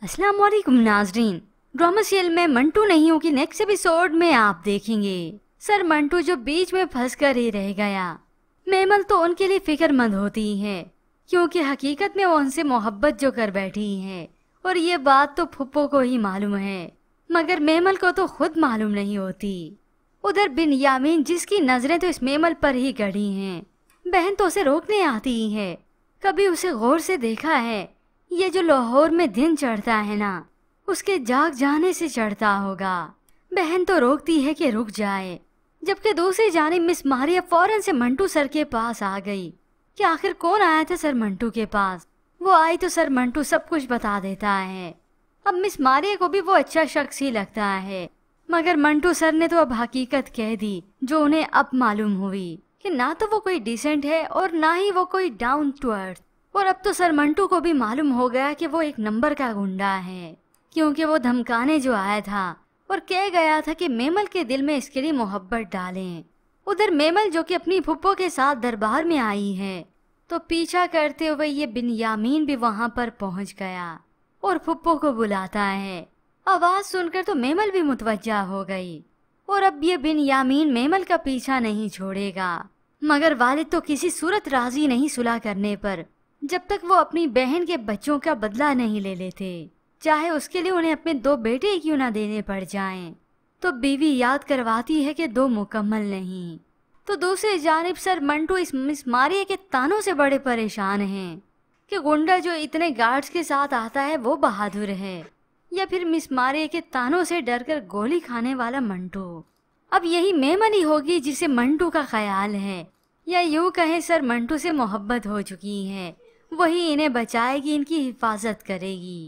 अस्सलाम वालेकुम नाजरीन। ड्रामा सीरियल में मंटू नहीं हूँ कि नेक्स्ट एपिसोड में आप देखेंगे सर मंटू जो बीच में फंस कर ही रह गया। मेमल तो उनके लिए फिक्रमंद होती है क्योंकि हकीकत में वो उनसे मोहब्बत जो कर बैठी है और ये बात तो फुप्पो को ही मालूम है, मगर मेमल को तो खुद मालूम नहीं होती। उधर बिन्यामीन जिसकी नजरें तो इस मेमल पर ही गड़ी हैं, बहन तो उसे रोकने आती है। कभी उसे गौर से देखा है? ये जो लाहौर में दिन चढ़ता है ना, उसके जाग जाने से चढ़ता होगा। बहन तो रोकती है कि रुक जाए, जबकि दूसरी जानिब मिस मारिया फौरन से मंटू सर के पास आ गई कि आखिर कौन आया था सर मंटू के पास। वो आई तो सर मंटू सब कुछ बता देता है। अब मिस मारिया को भी वो अच्छा शख्स ही लगता है, मगर मंटू सर ने तो अब हकीकत कह दी जो उन्हें अब मालूम हुई कि ना तो वो कोई डिसेंट है और ना ही वो कोई डाउन टू अर्थ। और अब तो सर मंटू को भी मालूम हो गया कि वो एक नंबर का गुंडा है, क्योंकि वो धमकाने जो आया था और कह गया था कि मेमल के दिल में इसके लिए मोहब्बत डालें। उधर मेमल जो कि अपनी फुप्पो के साथ दरबार में आई है, तो पीछा करते हुए ये बिन्यामीन भी वहां पर पहुंच गया और फुप्पो को बुलाता है। आवाज सुनकर तो मेमल भी मुतवज्जा हो गई और अब ये बिन्यामीन मेमल का पीछा नहीं छोड़ेगा। मगर वालिद तो किसी सूरत राजी नहीं सुलह करने पर, जब तक वो अपनी बहन के बच्चों का बदला नहीं ले लेते, चाहे उसके लिए उन्हें अपने 2 बेटे क्यों ना देने पड़ जाएं। तो बीवी याद करवाती है कि 2 मुकम्मल नहीं। तो दूसरी जानिब सर मंटू इस मिस मारिया के तानों से बड़े परेशान हैं कि गुंडा जो इतने गार्ड्स के साथ आता है वो बहादुर है, या फिर मिस मारिया के तानों से डरकर गोली खाने वाला मंटू। अब यही मेमल ही होगी जिसे मंटू का ख्याल है, या यूं कहें सर मंटू से मोहब्बत हो चुकी है। वही इन्हें बचाएगी, इनकी हिफाजत करेगी।